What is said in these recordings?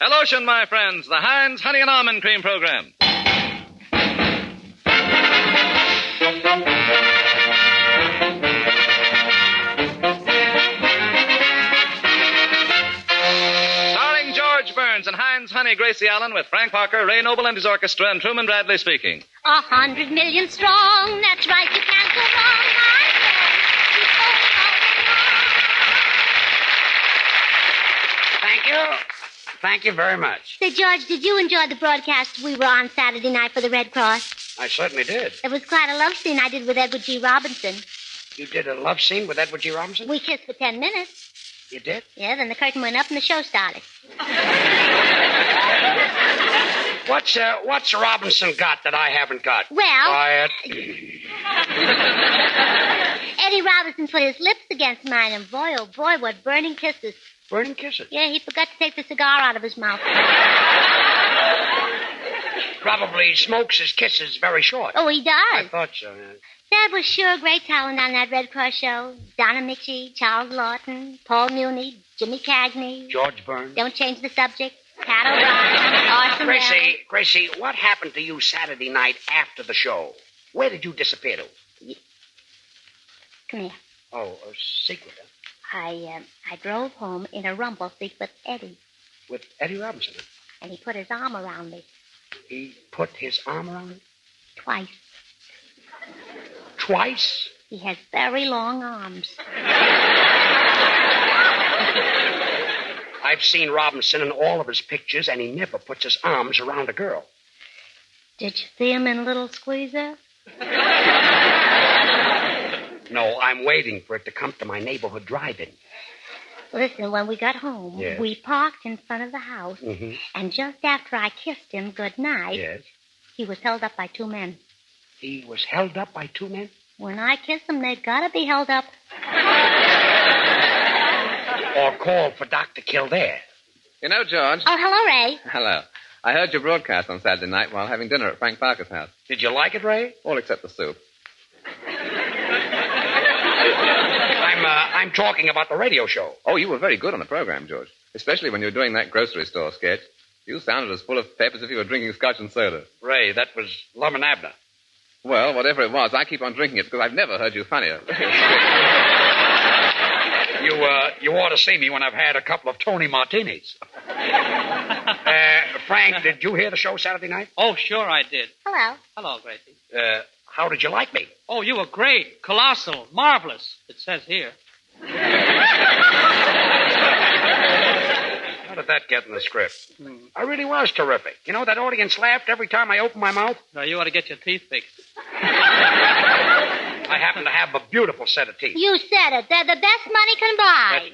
Hello, my friends. The Heinz Honey and Almond Cream Program. Starring George Burns and Heinz Honey, Gracie Allen, with Frank Parker, Ray Noble and his orchestra, and Truman Bradley speaking. 100 million strong. That's right. You can't go wrong. Thank you. Thank you very much. Say, George, did you enjoy the broadcast we were on Saturday night for the Red Cross? I certainly did. It was quite a love scene I did with Edward G. Robinson. You did a love scene with Edward G. Robinson? We kissed for 10 minutes. You did? Yeah, then the curtain went up and the show started. What's Robinson got that I haven't got? Well... Quiet. Eddie Robinson put his lips against mine, and boy, oh boy, what burning kisses. Burning kisses? Yeah, he forgot to take the cigar out of his mouth. Probably smokes his kisses very short. Oh, he does? I thought so, yeah. That was sure great talent on that Red Cross show. Donna Mitchie, Charles Lawton, Paul Muni, Jimmy Cagney. George Burns. Don't change the subject. Pat O'Brien, Orson Welles. Gracie, what happened to you Saturday night after the show? Where did you disappear to? Come here. Oh, a secret, huh? I drove home in a rumble seat with Eddie. With Eddie Robinson, huh? And he put his arm around me. He put his arm around you? Twice. Twice? He has very long arms. I've seen Robinson in all of his pictures, and he never puts his arms around a girl. Did you see him in Little Squeezer? No, I'm waiting for it to come to my neighborhood drive-in. Listen, when we got home, Yes. we parked in front of the house, Mm-hmm. and just after I kissed him goodnight, Yes. he was held up by two men. He was held up by two men? When I kiss them, they've got to be held up. Or called for Dr. Kildare. You know, George. Oh, hello, Ray. Hello. I heard your broadcast on Saturday night while having dinner at Frank Parker's house. Did you like it, Ray? All except the soup. I'm talking about the radio show. Oh, you were very good on the program, George. Especially when you were doing that grocery store sketch. You sounded as full of pep as if you were drinking scotch and soda. Ray, that was Lum and Abner. Well, whatever it was, I keep on drinking it because I've never heard you funnier. You ought to see me when I've had a couple of Tony Martinis. Frank, did you hear the show Saturday night? Oh, sure I did. Hello. Hello, Gracie. How did you like me? Oh, you were great, colossal, marvelous, it says here. How did that get in the script? I really was terrific. You know, that audience laughed every time I opened my mouth. Now, you ought to get your teeth fixed. I happen to have a beautiful set of teeth. You said it. They're the best money can buy.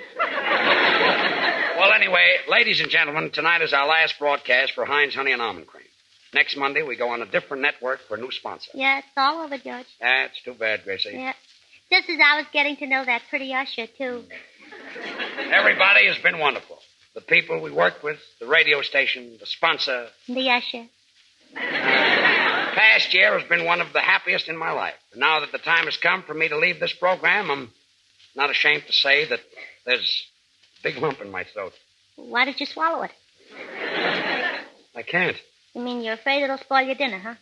Well, anyway, ladies and gentlemen, tonight is our last broadcast for Heinz Honey and Almond Cream. Next Monday, we go on a different network for a new sponsor. Yeah, it's all over, George. That's too bad, Gracie. Yeah. Just as I was getting to know that pretty usher, too. Everybody has been wonderful. The people we worked with, the radio station, the sponsor. The usher. Past year has been one of the happiest in my life. And now that the time has come for me to leave this program, I'm not ashamed to say that there's a big lump in my throat. Why did you swallow it? I can't. You mean you're afraid it'll spoil your dinner, huh?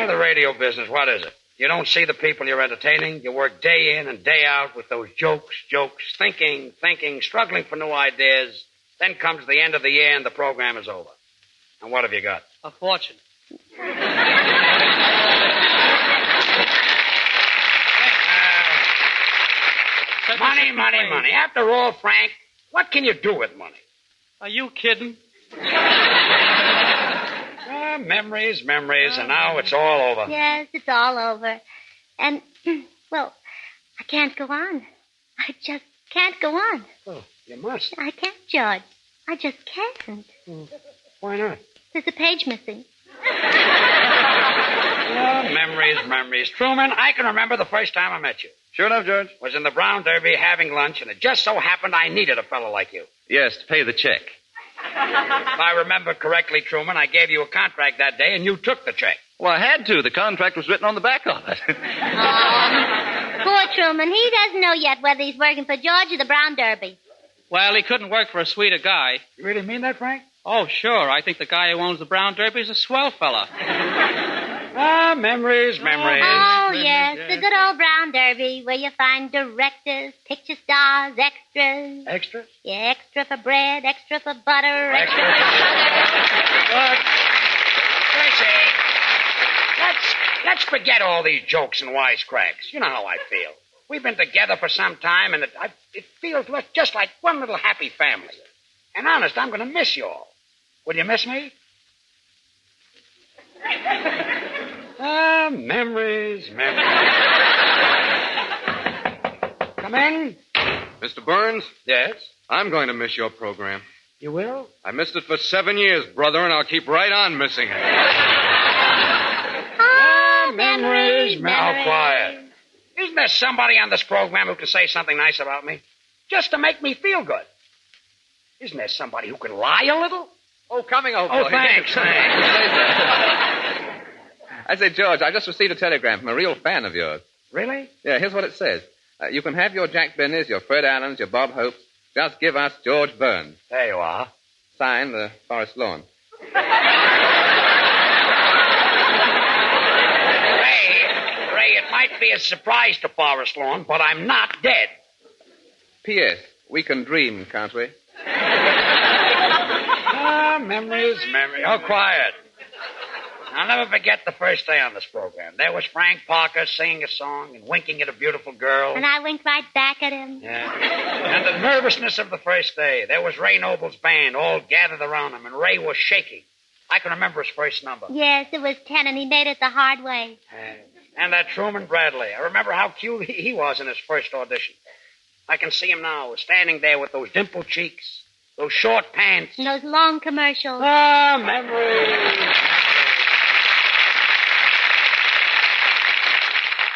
The radio business, what is it? You don't see the people you're entertaining. You work day in and day out with those jokes, thinking, struggling for new ideas. Then comes the end of the year and the program is over. And what have you got? A fortune. Money. After all, Frank, what can you do with money? Are you kidding? Memories, and now it's all over. Yes, it's all over. And, well, I can't go on. I just can't go on. Oh, you must. I can't, George. I just can't. Why not? There's a page missing. Memories. Truman, I can remember the first time I met you. Sure enough, George. Was in the Brown Derby having lunch, and it just so happened I needed a fellow like you. Yes, to pay the check. If I remember correctly, Truman, I gave you a contract that day, and you took the check. Well, I had to. The contract was written on the back of it. Poor Truman. He doesn't know yet whether he's working for George or the Brown Derby. Well, he couldn't work for a sweeter guy. You really mean that, Frank? Oh, sure. I think the guy who owns the Brown Derby is a swell fella. Memories. Oh, yes, the good old Brown Derby, where you find directors, picture stars, extras. Extra? Yeah, extra for bread, extra for butter, Extra. Look, Gracie, let's forget all these jokes and wisecracks. You know how I feel. We've been together for some time, and it feels just like one little happy family. And honest, I'm going to miss you all. Will you miss me? Memories. Come in. Mr. Burns, Yes? I'm going to miss your program. You will? I missed it for 7 years, brother, and I'll keep right on missing it. Memories. Oh, quiet. Isn't there somebody on this program who can say something nice about me? Just to make me feel good. Isn't there somebody who can lie a little? Oh, coming over. Oh, thanks. I say, George, I just received a telegram from a real fan of yours. Really? Yeah, here's what it says. You can have your Jack Benny's, your Fred Allens, your Bob Hopes. Just give us George Burns. There you are. Signed, the Forest Lawn. Ray, it might be a surprise to Forest Lawn, but I'm not dead. P.S. We can dream, can't we? Memories. Oh, quiet. I'll never forget the first day on this program. There was Frank Parker singing a song and winking at a beautiful girl. And I winked right back at him. Yeah. And the nervousness of the first day. There was Ray Noble's band all gathered around him, and Ray was shaking. I can remember his first number. Yes, it was 10, and he made it the hard way. And that Truman Bradley. I remember how cute he was in his first audition. I can see him now, standing there with those dimpled cheeks, those short pants. And those long commercials. Memories.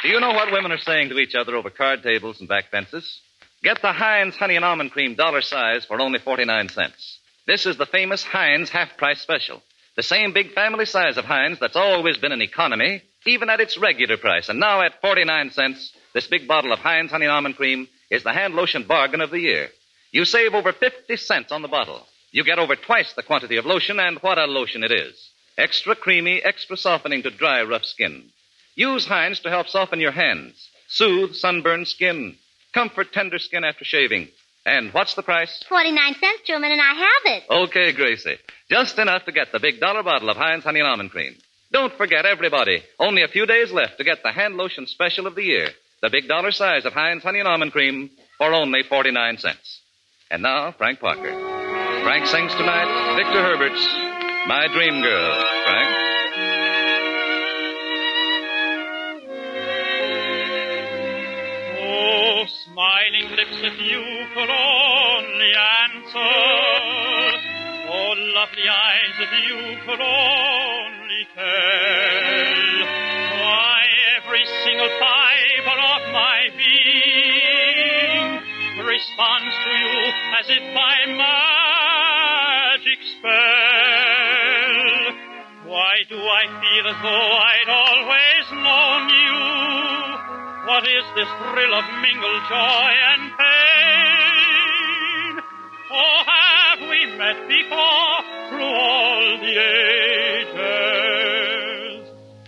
Do you know what women are saying to each other over card tables and back fences? Get the Heinz Honey and Almond Cream dollar size for only 49 cents. This is the famous Heinz half-price special. The same big family size of Heinz that's always been an economy, even at its regular price. And now at 49 cents, this big bottle of Heinz Honey and Almond Cream is the hand lotion bargain of the year. You save over 50 cents on the bottle. You get over twice the quantity of lotion, and what a lotion it is. Extra creamy, extra softening to dry, rough skin. Use Heinz to help soften your hands, soothe sunburned skin, comfort tender skin after shaving. And what's the price? 49 cents, Truman, and I have it. Okay, Gracie. Just enough to get the big dollar bottle of Heinz Honey and Almond Cream. Don't forget, everybody, only a few days left to get the hand lotion special of the year. The big dollar size of Heinz Honey and Almond Cream for only 49 cents. And now, Frank Parker. Frank sings tonight Victor Herbert's My Dream Girl. Frank? Oh, smiling lips, if you could only answer. Oh, lovely eyes, if you could only tell. Why, every single fiber of my being responds to you as if by magic spell. Why do I feel as though I'd always known you? What is this thrill of mingled joy and pain? Oh, have we met before through all the ages?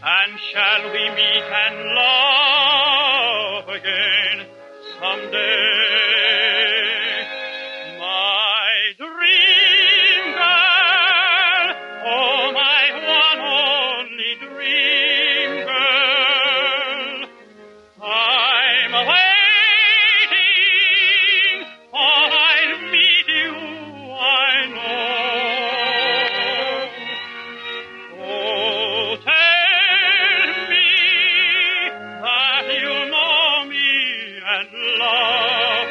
And shall we meet and love again someday? My dream girl, oh, my one only dream girl. I'm waiting, for I'll meet you, I know. Oh, tell me that you know me and love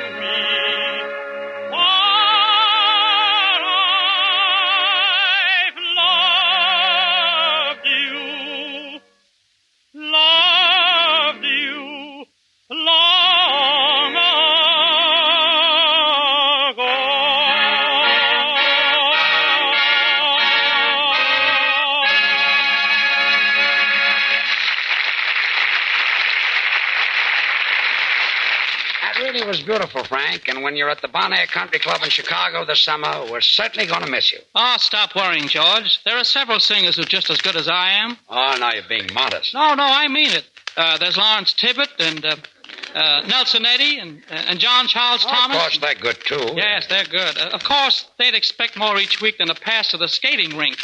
It was beautiful, Frank. And when you're at the Bon Air Country Club in Chicago this summer, we're certainly going to miss you. Oh, stop worrying, George. There are several singers who are just as good as I am. Oh, now you're being modest. No, I mean it. There's Lawrence Tibbett and Nelson Eddy and John Charles Thomas. Of course, they're good, too. Yes, they're good. Of course, they'd expect more each week than a pass to the skating rink.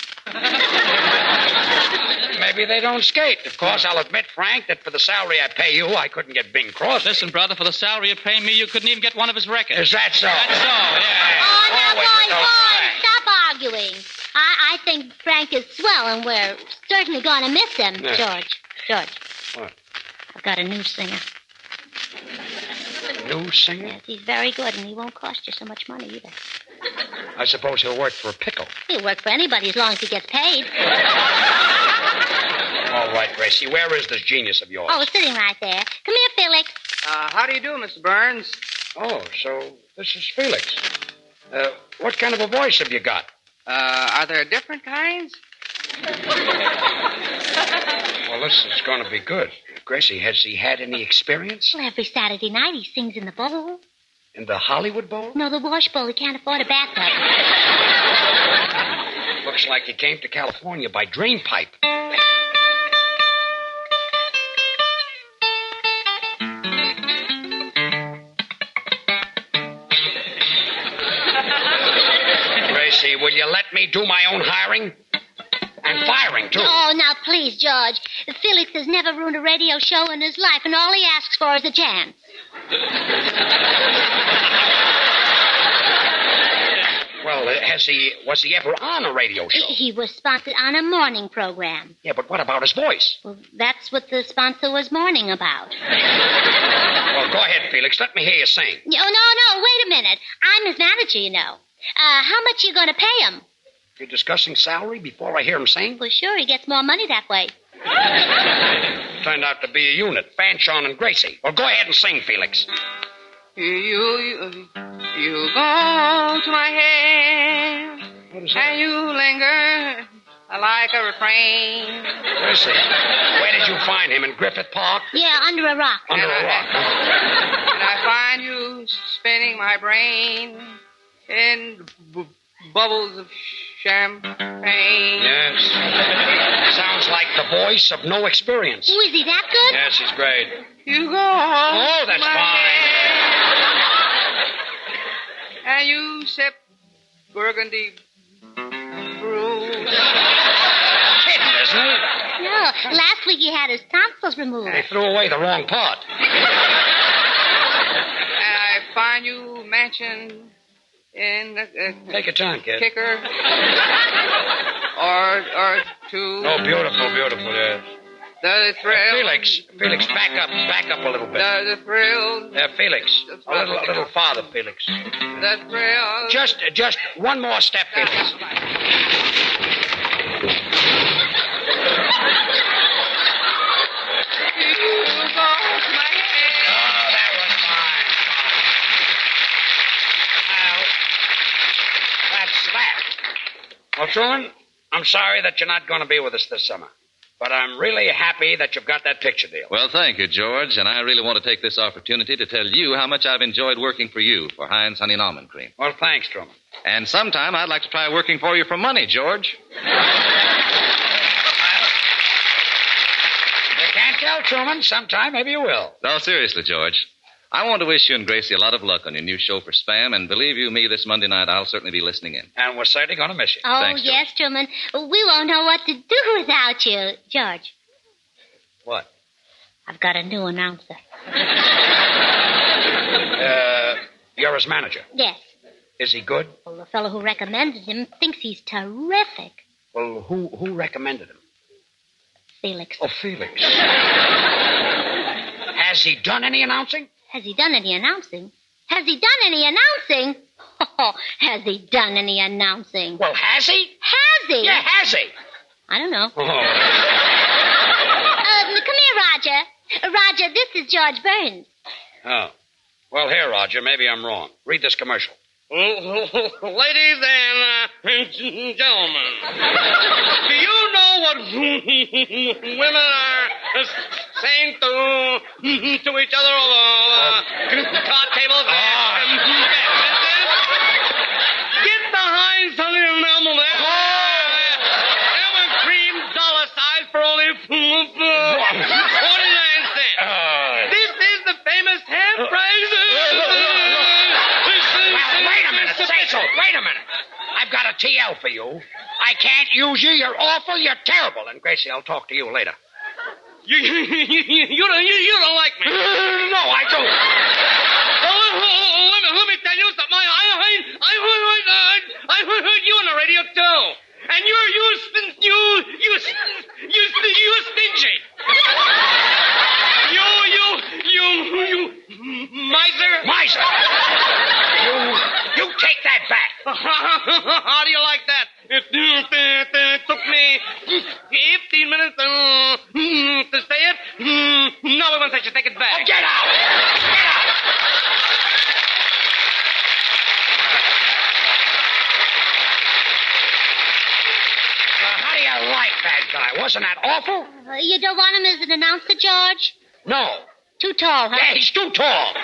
Maybe they don't skate. Of course, I'll admit, Frank, that for the salary I pay you, I couldn't get Bing Crosby. Listen, brother, for the salary you pay me, you couldn't even get one of his records. Is that so? That's so, yeah. Oh, now, Always boys, stop arguing. I think Frank is swell, and we're certainly going to miss him. Yeah. George. What? I've got a new singer. New singer? Yes, he's very good, and he won't cost you so much money either. I suppose he'll work for a pickle. He'll work for anybody as long as he gets paid. All right, Gracie, where is this genius of yours? Oh, sitting right there. Come here, Felix. How do you do, Mr. Burns? Oh, so this is Felix. What kind of a voice have you got? Are there different kinds? Well, this is going to be good. Gracie, has he had any experience? Well, every Saturday night he sings in the bowl. In the Hollywood Bowl? No, the wash bowl. He can't afford a bathtub. Looks like he came to California by drain pipe. Gracie, will you let me do my own hiring? And firing, too. Oh, now, please, George. Felix has never ruined a radio show in his life, and all he asks for is a chance. Well, was he ever on a radio show? He was sponsored on a morning program. Yeah, but what about his voice? Well, that's what the sponsor was mourning about. Well, go ahead, Felix. Let me hear you sing. No, wait a minute. I'm his manager, you know. How much you going to pay him? You're discussing salary before I hear him sing? Well, sure, he gets more money that way. Turned out to be a unit. Fanchon and Gracie. Well, go ahead and sing, Felix. You go to my hand, and you linger like a refrain. Gracie, where did you find him? In Griffith Park? Yeah, under a rock. Under a rock. And I find you spinning my brain in bubbles of champagne. Yes. Sounds like the voice of no experience. Oh, is he that good? Yes, he's great. You go. Oh, that's fine. And you sip burgundy brew. Kidding, isn't he? No, last week he had his tonsils removed. They threw away the wrong part. And I find you mansion in the Take your time, kid. kicker or two. Oh, beautiful, yes. The thrill. Felix, back up a little bit. The thrill. Felix, a little farther, Felix. The thrill. Just one more step, Felix. You go to my head. Oh, that was fine. Now, that's that. Well, Truman, I'm sorry that you're not going to be with us this summer. But I'm really happy that you've got that picture deal. Well, thank you, George. And I really want to take this opportunity to tell you how much I've enjoyed working for you for Heinz Honey and Almond Cream. Well, thanks, Truman. And sometime I'd like to try working for you for money, George. You can't tell, Truman. Sometime maybe you will. No, seriously, George. I want to wish you and Gracie a lot of luck on your new show for Spam, and believe you me, this Monday night I'll certainly be listening in. And we're certainly going to miss you. Oh, Thanks, George. yes, Truman. We won't know what to do without you. George, What? I've got a new announcer. You're his manager. Yes. Is he good? Well, the fellow who recommended him thinks he's terrific. Well, who recommended him? Felix. Oh, Felix. Has he done any announcing? Has he done any announcing? Has he done any announcing? Oh, has he done any announcing? Well, has he? Has he? Yeah, has he? I don't know. Oh. Come here, Roger. Roger, this is George Burns. Oh. Well, here, Roger, maybe I'm wrong. Read this commercial. Ladies and gentlemen, do you know what women are saying to each other over card tables and benches. Get the Heinz honey and enamel there. Lemon cream dollar size for only 49 cents. This is the famous half price. Wait a minute, Cecil. Wait a minute. I've got a TL for you. I can't use you. You're awful. You're terrible. And Gracie, I'll talk to you later. You don't like me. No, I don't. Let me tell you something. I heard you on the radio too, and you stingy. You miser. Miser. You take that back. How do you like that? It took me 15 minutes to say it. Now we're going to say you take it back. Oh, get out! Get out! How do you like that guy? Wasn't that awful? You don't want him as an announcer, George? No. Too tall, huh? Yeah, he's too tall.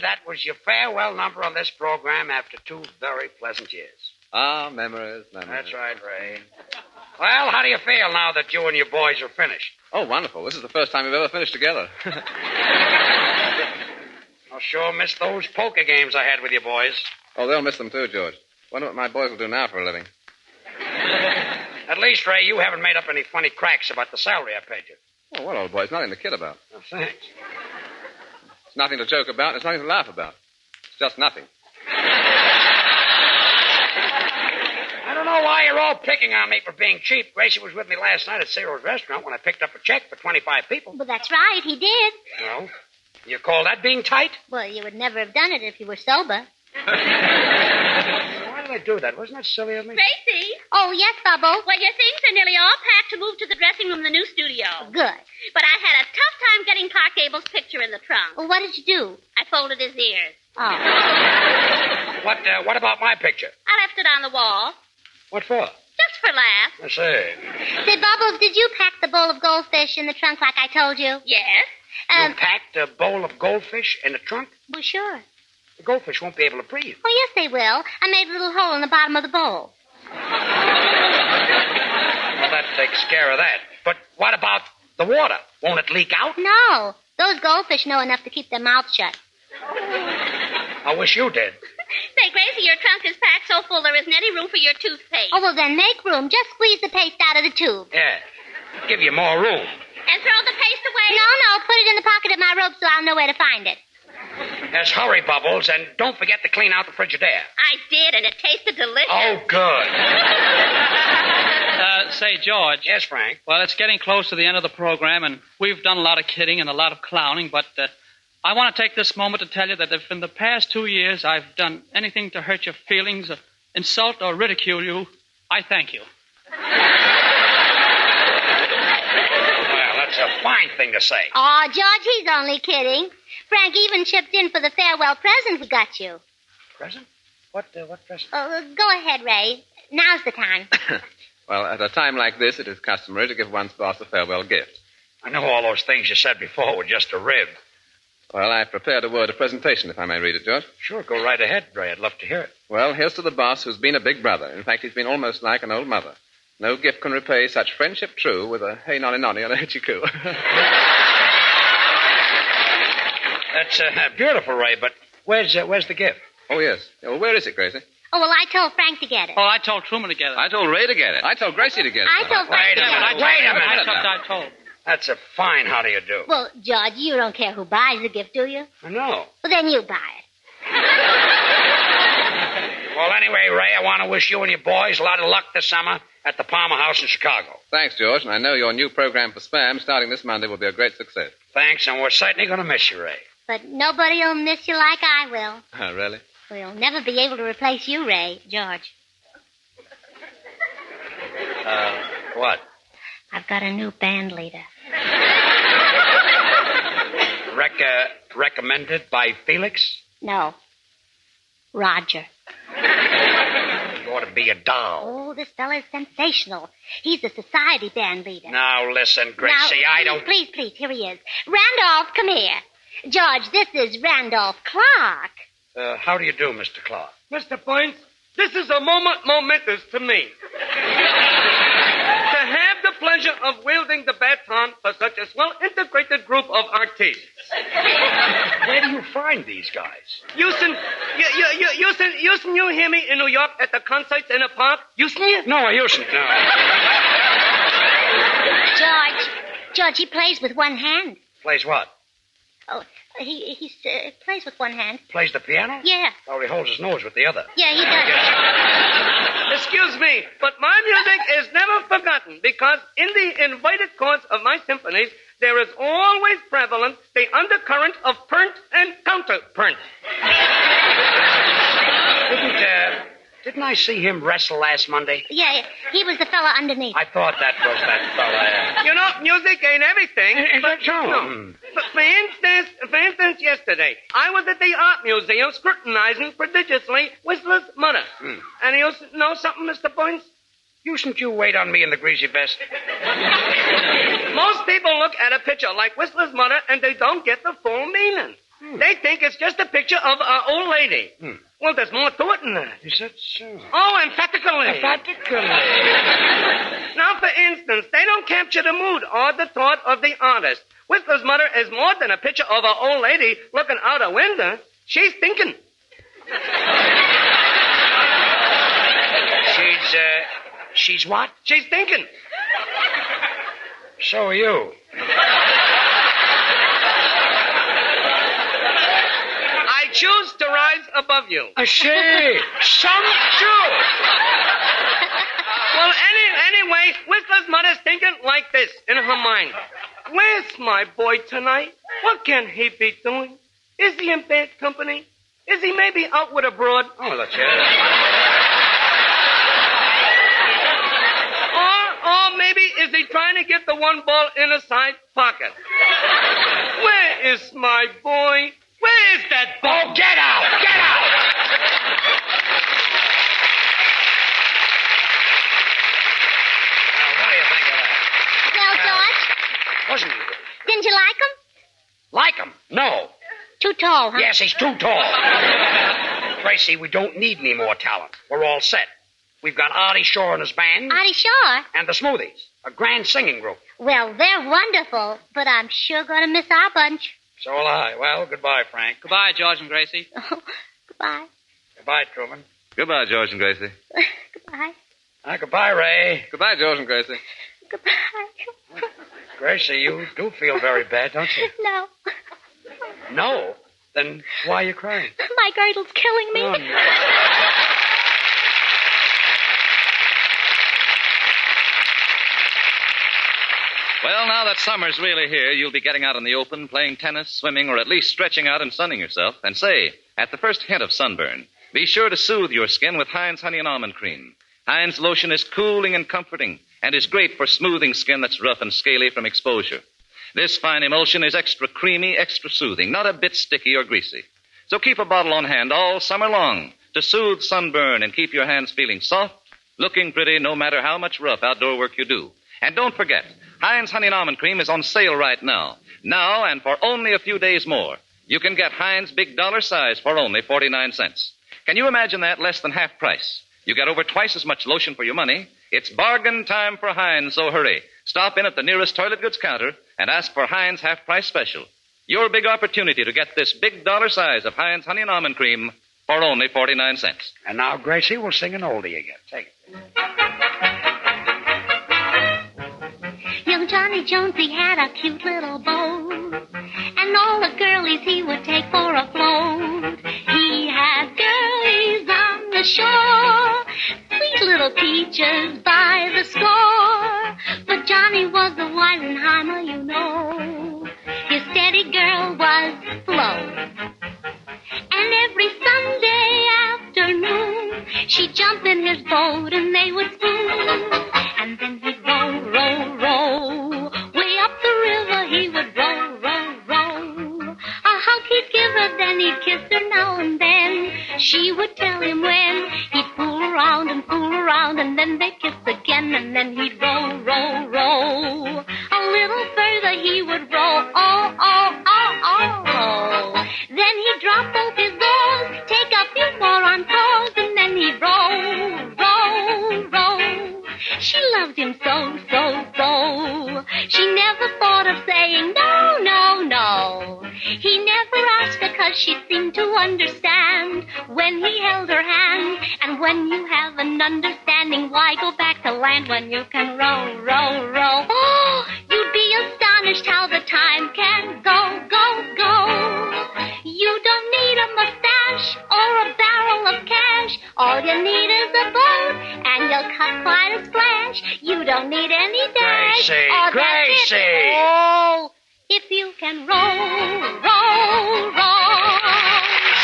That was your farewell number on this program after 2 very pleasant years. Ah, memories. That's right, Ray. Well, how do you feel now that you and your boys are finished? Oh, wonderful. This is the first time we've ever finished together. I sure miss those poker games I had with you boys. Oh, they'll miss them too, George. Wonder what my boys will do now for a living. At least, Ray, you haven't made up any funny cracks about the salary I paid you. Oh, well, old boy, it's nothing to kid about. Oh, thanks. It's nothing to joke about. It's nothing to laugh about. It's just nothing. I don't know why you're all picking on me for being cheap. Gracie was with me last night at Cyril's restaurant when I picked up a check for 25 people. Well, that's right. He did. No? You call that being tight? Well, you would never have done it if you were sober. Why did I do that. Wasn't that silly of me? Gracie? Oh, yes, Bubble? Well, your things are nearly all packed to move to the dressing room in the new studio. Good. But I had a tough time getting Clark Gable's picture in the trunk. Well, what did you do? I folded his ears. Oh. What about my picture? I left it on the wall. What for? Just for laughs. I say. Say, Bubbles, did you pack the bowl of goldfish in the trunk like I told you? Yes. You packed a bowl of goldfish in the trunk? Well, sure. The goldfish won't be able to breathe. Oh, yes, they will. I made a little hole in the bottom of the bowl. Well, that takes care of that. But what about the water? Won't it leak out? No. Those goldfish know enough to keep their mouths shut. I wish you did. Say, Gracie, your trunk is packed so full there isn't any room for your toothpaste. Oh, well, then make room. Just squeeze the paste out of the tube. Yeah. Give you more room. And throw the paste away? No. Put it in the pocket of my robe so I'll know where to find it. Yes, hurry, Bubbles, and don't forget to clean out the Frigidaire. I did, and it tasted delicious. Oh, good. Say, George. Yes, Frank? Well, it's getting close to the end of the program, and we've done a lot of kidding and a lot of clowning, but I want to take this moment to tell you that if in the past 2 years I've done anything to hurt your feelings, insult or ridicule you, I thank you. Well, that's a fine thing to say. Oh, George, he's only kidding. Frank even chipped in for the farewell present we got you. Present? What present? Oh, go ahead, Ray. Now's the time. Well, at a time like this, it is customary to give one's boss a farewell gift. I know all those things you said before were just a rib. Well, I've prepared a word of presentation, if I may read it, George. Sure, go right ahead, Ray. I'd love to hear it. Well, here's to the boss who's been a big brother. In fact, he's been almost like an old mother. No gift can repay such friendship true with a hey nonny nonny on a hitchy coo. That's beautiful, Ray, but where's the gift? Oh, yes. Well, where is it, Gracie? Oh, well, I told Frank to get it. Oh, I told Truman to get it. I told Ray to get it. I told Gracie to get it. I told Frank to get it. Wait a minute. I told. That's a fine how do you do. Well, George, you don't care who buys the gift, do you? I know. Well, then you buy it. Well, anyway, Ray, I want to wish you and your boys a lot of luck this summer at the Palmer House in Chicago. Thanks, George, and I know your new program for Spam starting this Monday will be a great success. Thanks, and we're certainly going to miss you, Ray. But nobody will miss you like I will. Oh, really? We'll never be able to replace you, Ray, George. What? I've got a new band leader. Recommended by Felix? No. Roger. You ought to be a doll. Oh, this fella's sensational. He's the society band leader. Now, listen, Gracie, now, I don't... Please, here he is. Randolph, come here. George, this is Randolph Clark. How do you do, Mr. Clark? Mr. Points, this is a moment momentous to me. To have the pleasure of wielding the baton for such a well-integrated group of artists. Where do you find these guys? Houston, you hear me in New York at the concerts in the park? Houston? No, Houston, no. George, he plays with one hand. Plays what? Oh, he plays with one hand. Plays the piano? Yeah. Or he holds his nose with the other. Yeah, he does. Excuse me, but my music is never forgotten because in the invited chords of my symphonies, there is always prevalent the undercurrent of pernt and counterpernt. Didn't I see him wrestle last Monday? Yeah, he was the fella underneath. I thought that was that fella. You know, music ain't everything. But no. For instance, yesterday, I was at the art museum scrutinizing prodigiously Whistler's mother. And you know something, Mr. Boynes? Shouldn't you wait on me in the greasy vest? Most people look at a picture like Whistler's mother and they don't get the full meaning. They think it's just a picture of an old lady. Well, there's more to it than that. Is that so? Oh, emphatically. Now, for instance, they don't capture the mood or the thought of the artist. Whistler's mother is more than a picture of an old lady looking out a window. She's thinking. She's what? She's thinking. So are you. I choose to rise above you. Some Jew. Well, anyway, Whistler's mother's thinking like this in her mind. Where's my boy tonight? What can he be doing? Is he in bad company? Is he maybe out with a broad? Oh, let's hear it. busy trying to get the one ball in a side pocket. Where is my boy? Where is that ball? Oh, get out! Get out! Now, what do you think of that? Well, George, Wasn't he? didn't you like him? Like him? No. Too tall, huh? Yes, he's too tall. Gracie, we don't need any more talent. We're all set. We've got Artie Shaw and his band. Artie Shaw? And the Smoothies, a grand singing group. Well, they're wonderful, but I'm sure going to miss our bunch. So will I. Well, goodbye, Frank. Goodbye, George and Gracie. Oh, goodbye. Goodbye, Truman. Goodbye, George and Gracie. Goodbye. Goodbye, Ray. Goodbye, George and Gracie. Goodbye. Gracie, you do feel very bad, don't you? No. No? Then why are you crying? My girdle's killing me. Oh, no. Well, now that summer's really here, you'll be getting out in the open, playing tennis, swimming, or at least stretching out and sunning yourself. And say, at the first hint of sunburn, be sure to soothe your skin with Heinz Honey and Almond Cream. Heinz lotion is cooling and comforting and is great for smoothing skin that's rough and scaly from exposure. This fine emulsion is extra creamy, extra soothing, not a bit sticky or greasy. So keep a bottle on hand all summer long to soothe sunburn and keep your hands feeling soft, looking pretty no matter how much rough outdoor work you do. And don't forget, Heinz Honey and Almond Cream is on sale right now. Now and for only a few days more. You can get Heinz Big Dollar Size for only 49 cents. Can you imagine that? Less than half price. You get over twice as much lotion for your money. It's bargain time for Heinz, so hurry. Stop in at the nearest toilet goods counter and ask for Heinz half-price special. Your big opportunity to get this Big Dollar Size of Heinz Honey and Almond Cream for only 49 cents. And now, Gracie, we'll sing an oldie again. Take it. Young Johnny Jones, he had a cute little boat, and all the girlies he would take for a float. He had girlies on the shore, sweet little peaches by the score. But Johnny was the Weisenheimer, you know. His steady girl was Flo. And every Sunday afternoon, she'd jump in his boat and they would spoon. And then he'd row, row, row. Way up the river he would row, row, row. A hug he'd give her, then he'd kiss her now and then. She would tell him when. He'd fool around, and then they'd kiss again. And then he'd row, row, row. A little further he would row, oh, oh, oh, oh. Then he'd drop both his oars, take a few more on tours, and then he'd row, row, row. She loved him so, so, so. She never thought of saying no, no, no. He never asked her 'cause she seemed to understand when he held her hand. And when you have an understanding, why go back to land when you can row, row, row? Oh, you'd be astonished how the time can go, go, go. You don't need a mustache or a barrel of cash. All you need is a boat, and you'll cut quite a splash. You don't need any dash. Gracie, Oh, Gracie. Oh, if you can row, row, row.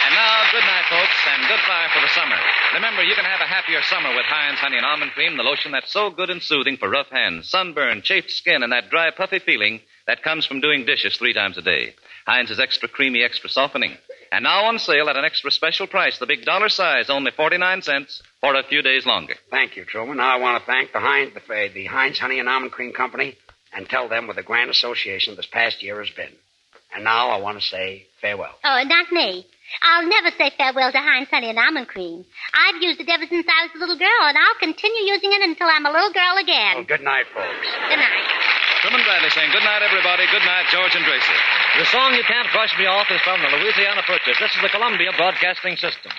And now, good night, folks, and goodbye for the summer. Remember, you can have a happier summer with Heinz Honey and Almond Cream, the lotion that's so good and soothing for rough hands, sunburn, chafed skin, and that dry, puffy feeling that comes from doing dishes 3 times a day. Heinz is extra creamy, extra softening. And now on sale at an extra special price, the Big Dollar Size, only 49 cents for a few days longer. Thank you, Truman. Now I want to thank the Heinz Honey and Almond Cream Company and tell them what the grand association this past year has been. And now I want to say farewell. Oh, not me. I'll never say farewell to Heinz Honey and Almond Cream. I've used it ever since I was a little girl, and I'll continue using it until I'm a little girl again. Well, good night, folks. Good night. Truman Bradley saying good night, everybody. Good night, George and Gracie. The song You Can't Brush Me Off is from the Louisiana Purchase. This is the Columbia Broadcasting System.